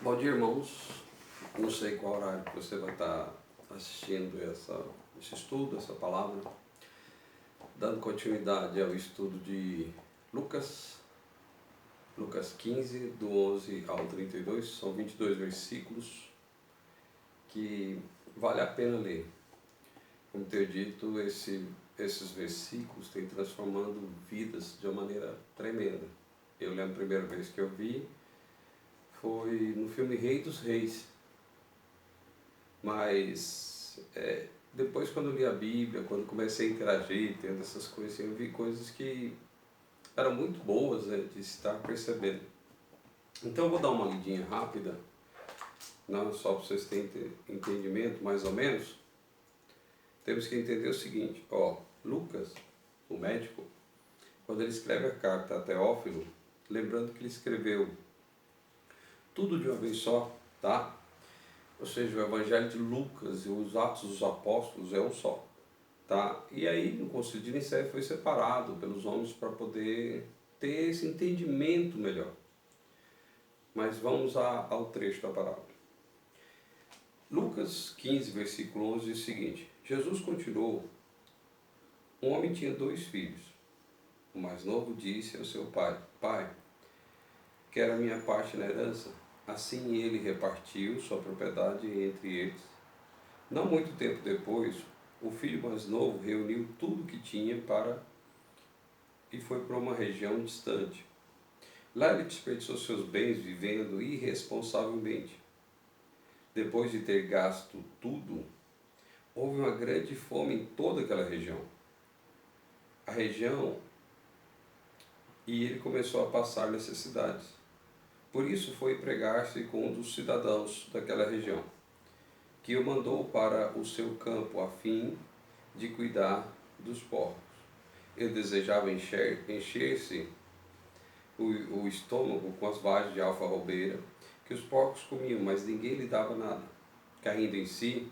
Bom dia, irmãos. Não sei qual horário que você vai estar assistindo esse estudo, essa palavra, dando continuidade ao estudo de Lucas, Lucas 15, do 11 ao 32. São 22 versículos que vale a pena ler. Como ter dito, esses versículos têm transformando vidas de uma maneira tremenda. Eu lembro a primeira vez que eu vi foi no filme Rei dos Reis. Mas depois, quando eu li a Bíblia, quando comecei a interagir, tendo essas coisas, eu vi coisas que eram muito boas, né, de estar percebendo. Então eu vou dar uma lidinha rápida, não só para vocês terem entendimento, mais ou menos. Temos que entender o seguinte, Lucas, o médico, quando ele escreve a carta a Teófilo, lembrando que ele escreveu tudo de uma vez só, tá? Ou seja, o Evangelho de Lucas e os Atos dos Apóstolos é um só, tá? E aí, no Concílio de Nicéia foi separado pelos homens para poder ter esse entendimento melhor. Mas vamos ao trecho da palavra. Lucas 15, versículo 11 diz o seguinte: Jesus continuou: um homem tinha 2 filhos. O mais novo disse ao seu pai: Pai, quero a minha parte na herança. Assim ele repartiu sua propriedade entre eles. Não muito tempo depois, o filho mais novo reuniu tudo o que tinha e foi para uma região distante. Lá ele desperdiçou seus bens vivendo irresponsavelmente. Depois de ter gasto tudo, houve uma grande fome em toda aquela região. E ele começou a passar necessidades. Por isso foi pregar-se com um dos cidadãos daquela região, que o mandou para o seu campo a fim de cuidar dos porcos. Ele desejava encher-se o estômago com as vagens de alfarrobeira que os porcos comiam, mas ninguém lhe dava nada. Caindo em si: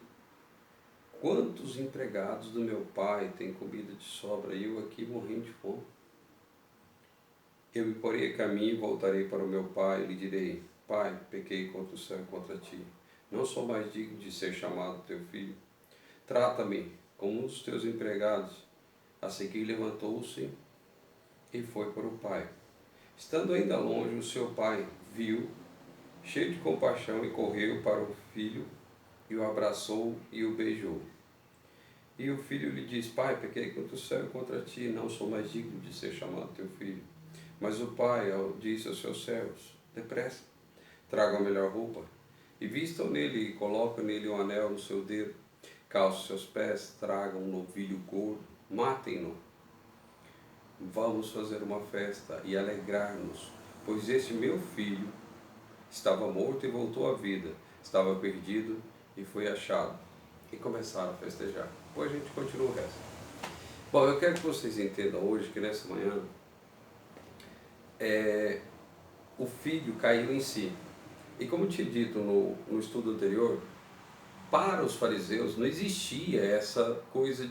quantos empregados do meu pai têm comida de sobra e eu aqui morrendo de fome? Eu me porei a caminho e voltarei para o meu pai e lhe direi: Pai, pequei contra o céu e contra ti. Não sou mais digno de ser chamado teu filho. Trata-me como um dos teus empregados. A seguir levantou-se e foi para o pai. Estando ainda longe, o seu pai viu, cheio de compaixão, e correu para o filho e o abraçou e o beijou. E o filho lhe disse: Pai, pequei contra o céu e contra ti, não sou mais digno de ser chamado teu filho. Mas o pai disse aos seus servos: Depressa, tragam a melhor roupa, e vistam nele e colocam nele um anel no seu dedo. Calcem seus pés, tragam um novilho gordo, matem-no. Vamos fazer uma festa e alegrar-nos, pois este meu filho estava morto e voltou à vida, estava perdido e foi achado. E começaram a festejar. Depois a gente continua o resto. Bom, eu quero que vocês entendam hoje que nessa manhã o filho caiu em si. E como eu tinha dito no estudo anterior, para os fariseus não existia essa coisa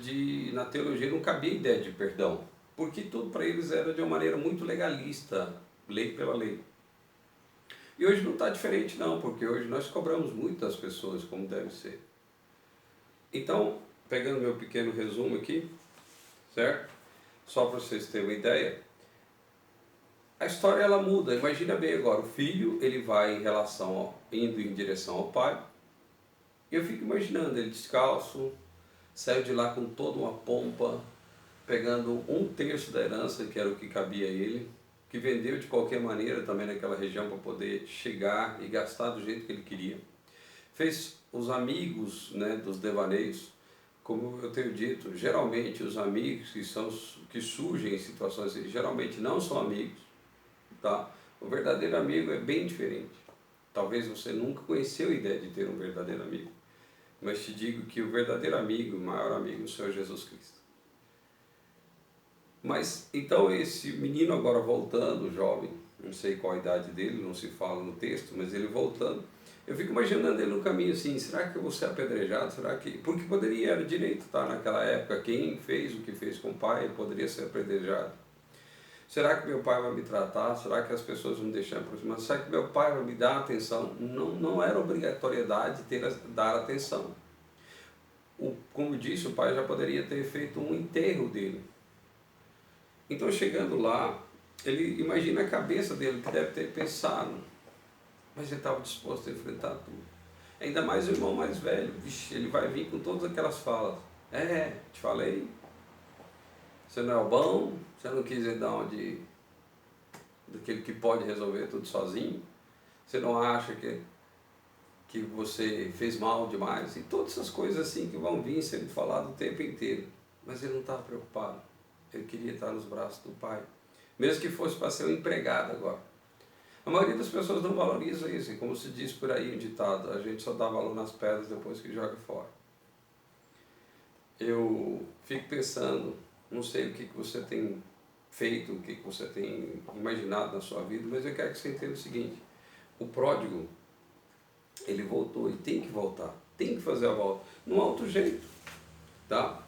na teologia não cabia ideia de perdão, porque tudo para eles era de uma maneira muito legalista, lei pela lei. E hoje não está diferente não, porque hoje nós cobramos muito das pessoas como deve ser. Então, pegando meu pequeno resumo aqui, certo? Só para vocês terem uma ideia, a história ela muda. Imagina bem agora, o filho ele vai indo em direção ao pai. E eu fico imaginando ele descalço, saiu de lá com toda uma pompa, pegando 1/3 da herança, que era o que cabia a ele, que vendeu de qualquer maneira também naquela região para poder chegar e gastar do jeito que ele queria. Fez os amigos, né, dos devaneios, como eu tenho dito, geralmente os amigos que surgem em situações assim, geralmente não são amigos, tá? O verdadeiro amigo é bem diferente. Talvez você nunca conheceu a ideia de ter um verdadeiro amigo, mas te digo que o verdadeiro amigo, o maior amigo, é o Senhor Jesus Cristo. Mas, então esse menino agora voltando, jovem, não sei qual a idade dele, não se fala no texto, mas ele voltando, eu fico imaginando ele no caminho assim: será que eu vou ser apedrejado? Será que... Porque poderia, era direito, tá? Naquela época, quem fez o que fez com o pai, poderia ser apedrejado. Será que meu pai vai me tratar? Será que as pessoas vão me deixar aproximar? Será que meu pai vai me dar atenção? Não, não era obrigatoriedade dar atenção. Como eu disse, o pai já poderia ter feito um enterro dele. Então, chegando lá, ele imagina a cabeça dele, que deve ter pensado, mas ele estava disposto a enfrentar tudo. Ainda mais o irmão mais velho, vixe, ele vai vir com todas aquelas falas. Te falei, você não é o bom, você não quis ir daquele que pode resolver tudo sozinho, você não acha que você fez mal demais, e todas essas coisas assim que vão vir sendo faladas o tempo inteiro. Mas ele não estava preocupado, ele queria estar nos braços do pai, mesmo que fosse para ser um empregado agora. A maioria das pessoas não valoriza isso, e como se diz por aí um ditado, a gente só dá valor nas pedras depois que joga fora. Eu fico pensando, não sei o que você tem feito, o que você tem imaginado na sua vida, mas eu quero que você entenda o seguinte: o pródigo, ele voltou e tem que voltar, tem que fazer a volta, não há outro jeito, tá?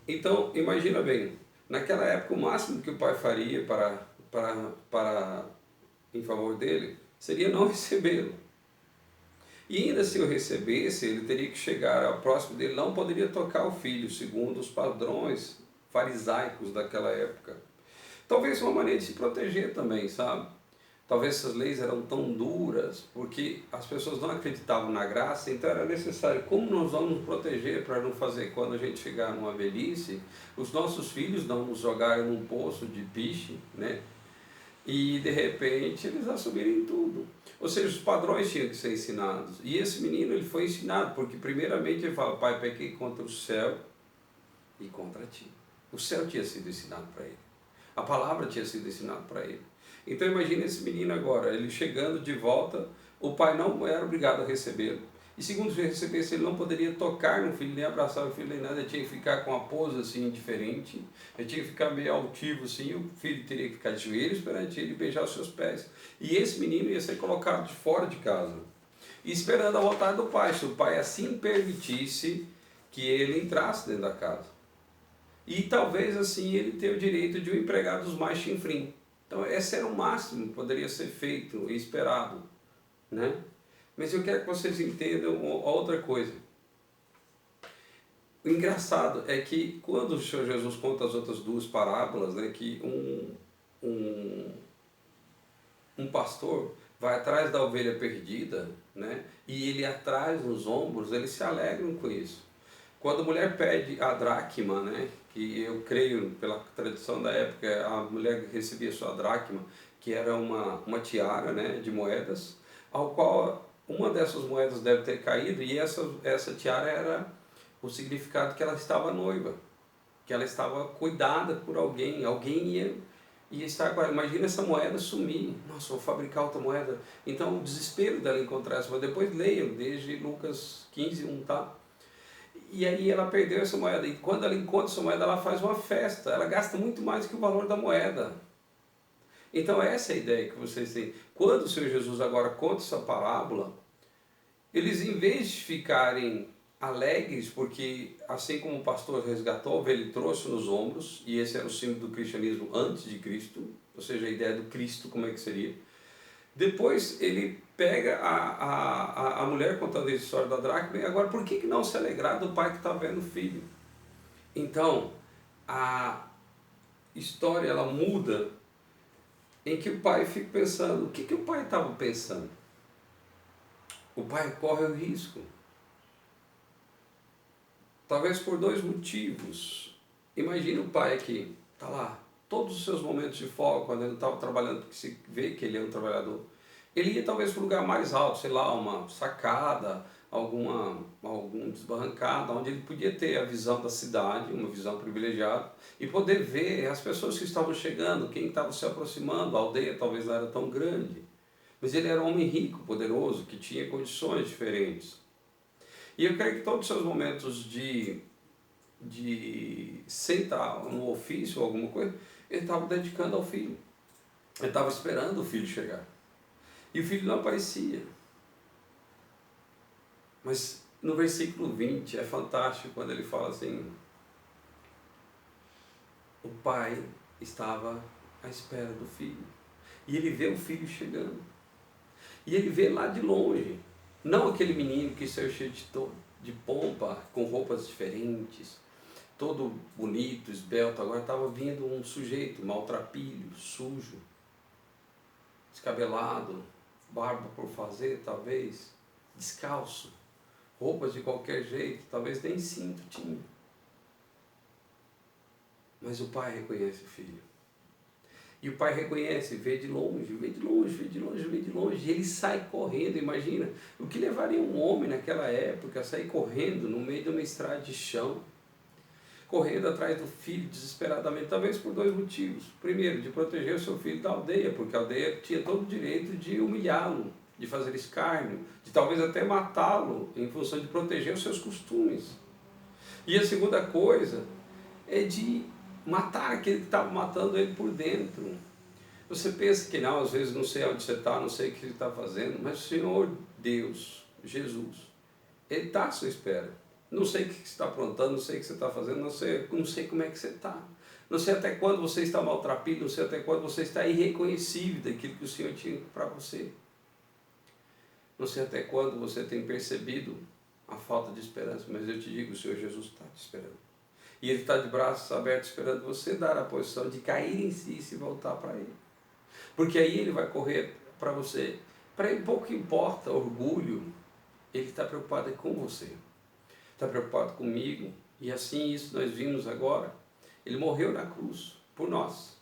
Então, imagina bem, naquela época o máximo que o pai faria para em favor dele seria não recebê-lo. E ainda se eu recebesse, ele teria que chegar ao próximo dele, não poderia tocar o filho, segundo os padrões farisaicos daquela época. Talvez uma maneira de se proteger também, sabe? Talvez essas leis eram tão duras porque as pessoas não acreditavam na graça, então era necessário, como nós vamos nos proteger para não fazer, quando a gente chegar numa velhice, os nossos filhos não nos jogarem num poço de piche, né? E de repente eles assumirem tudo. Ou seja, os padrões tinham que ser ensinados. E esse menino, ele foi ensinado, porque primeiramente ele fala: pai, pequei contra o céu e contra ti. O céu tinha sido ensinado para ele. A palavra tinha sido ensinada para ele. Então imagine esse menino agora, ele chegando de volta, o pai não era obrigado a recebê-lo. E segundo, se recebesse, ele não poderia tocar no filho, nem abraçar o filho, nem nada. Ele tinha que ficar com a pose assim, diferente. Ele tinha que ficar meio altivo assim, e o filho teria que ficar de joelhos perante ele e beijar os seus pés. E esse menino ia ser colocado de fora de casa, e esperando a vontade do pai, se o pai assim permitisse que ele entrasse dentro da casa. E talvez assim ele tenha o direito de um empregado dos mais chinfrim. Então esse era o máximo que poderia ser feito e esperado, né? Mas eu quero que vocês entendam outra coisa. O engraçado é que quando o Senhor Jesus conta as outras duas parábolas, né, que um pastor vai atrás da ovelha perdida, né, e ele atrás nos ombros, eles se alegram com isso. Quando a mulher pede a dracma, né, que eu creio, pela tradição da época, a mulher recebia sua dracma, que era uma tiara, né, de moedas, ao qual uma dessas moedas deve ter caído, e essa tiara era o significado que ela estava noiva, que ela estava cuidada por alguém, alguém ia estar com ela. Imagina essa moeda sumir, nossa, vou fabricar outra moeda. Então o desespero dela encontrar essa moeda, depois leiam, desde Lucas 15:1, tá? E aí ela perdeu essa moeda, e quando ela encontra essa moeda, ela faz uma festa, ela gasta muito mais que o valor da moeda. Então essa é a ideia que vocês têm. Quando o Senhor Jesus agora conta essa parábola, eles, em vez de ficarem alegres, porque assim como o pastor resgatou, ele trouxe nos ombros, e esse era o símbolo do cristianismo antes de Cristo, ou seja, a ideia do Cristo, como é que seria? Depois ele pega a mulher contando a história da dracma, e agora por que não se alegrar do pai que está vendo o filho? Então, a história ela muda, em que o pai fica pensando, o que o pai estava pensando? O pai corre o risco, talvez por dois motivos. Imagina o pai que está lá, todos os seus momentos de folga, quando ele não estava trabalhando, porque se vê que ele é um trabalhador, ele ia talvez para um lugar mais alto, sei lá, uma sacada, algum desbarrancada, onde ele podia ter a visão da cidade, uma visão privilegiada, e poder ver as pessoas que estavam chegando, quem estava se aproximando. A aldeia talvez não era tão grande, mas ele era um homem rico, poderoso, que tinha condições diferentes. E eu creio que todos os seus momentos de sentar no ofício ou alguma coisa, ele estava dedicando ao filho. Ele estava esperando o filho chegar. E o filho não aparecia. Mas no versículo 20 é fantástico quando ele fala assim: o pai estava à espera do filho. E ele vê o filho chegando. E ele vê lá de longe, não aquele menino que saiu cheio de pompa, com roupas diferentes, todo bonito, esbelto. Agora estava vindo um sujeito maltrapilho, sujo, descabelado, barba por fazer, talvez, descalço, roupas de qualquer jeito, talvez nem cinto tinha. Mas o pai reconhece o filho. E o pai reconhece, vê de longe, vê de longe, vê de longe, vê de longe. E ele sai correndo, imagina. O que levaria um homem naquela época a sair correndo no meio de uma estrada de chão, correndo atrás do filho desesperadamente, talvez por dois motivos. Primeiro, de proteger o seu filho da aldeia, porque a aldeia tinha todo o direito de humilhá-lo, de fazer escárnio, de talvez até matá-lo, em função de proteger os seus costumes. E a segunda coisa é de matar aquele que estava matando ele por dentro. Você pensa que não, às vezes não sei onde você está, não sei o que ele está fazendo, mas o Senhor Deus, Jesus, Ele está à sua espera. Não sei o que você está aprontando, não sei o que você está fazendo, não sei como é que você está. Não sei até quando você está maltrapilho, não sei até quando você está irreconhecível daquilo que o Senhor tinha para você. Não sei até quando você tem percebido a falta de esperança, mas eu te digo, o Senhor Jesus está te esperando. E Ele está de braços abertos esperando você dar a posição de cair em si e se voltar para Ele. Porque aí Ele vai correr para você. Para Ele pouco importa orgulho, Ele está preocupado com você. Está preocupado comigo. E assim isso nós vimos agora. Ele morreu na cruz por nós.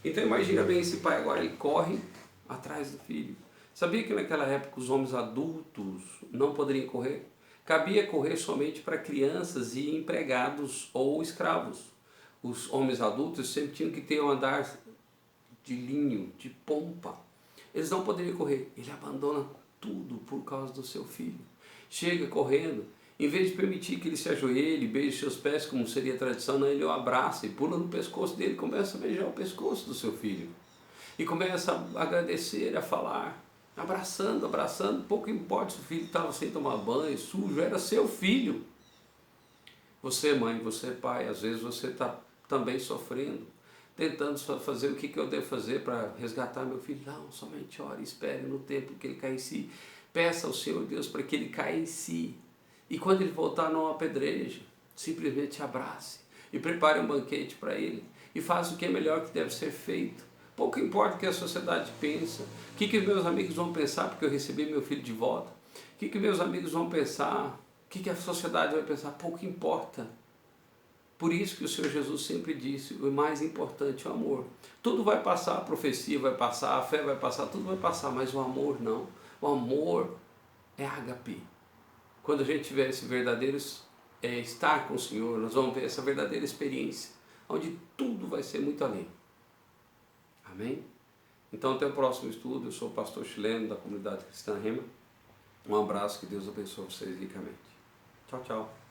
Então imagina bem esse pai agora, ele corre atrás do filho. Sabia que naquela época os homens adultos não poderiam correr? Cabia correr somente para crianças e empregados ou escravos. Os homens adultos sempre tinham que ter um andar de linho, de pompa. Eles não poderiam correr. Ele abandona tudo por causa do seu filho. Chega correndo, em vez de permitir que ele se ajoelhe, beije seus pés, como seria a tradição, não, ele o abraça e pula no pescoço dele, começa a beijar o pescoço do seu filho. E começa a agradecer, a falar. Abraçando, abraçando, pouco importa se o filho estava sem tomar banho, sujo, era seu filho. Você mãe, você pai, às vezes você está também sofrendo, tentando fazer o que eu devo fazer para resgatar meu filho. Não, somente ore, espere no tempo que ele caia em si. Peça ao Senhor Deus para que ele caia em si. E quando ele voltar, não apedreje, simplesmente abrace e prepare um banquete para ele. E faça o que é melhor que deve ser feito. Pouco importa o que a sociedade pensa, o que meus amigos vão pensar porque eu recebi meu filho de volta, o que meus amigos vão pensar, o que a sociedade vai pensar, pouco importa. Por isso que o Senhor Jesus sempre disse, o mais importante é o amor. Tudo vai passar, a profecia vai passar, a fé vai passar, tudo vai passar, mas o amor não. O amor é ágape. Quando a gente tiver esse verdadeiro estar com o Senhor, nós vamos ver essa verdadeira experiência, onde tudo vai ser muito além. Amém? Então até o próximo estudo. Eu sou o pastor chileno da comunidade cristã Rema. Um abraço, que Deus abençoe vocês ricamente. Tchau, tchau.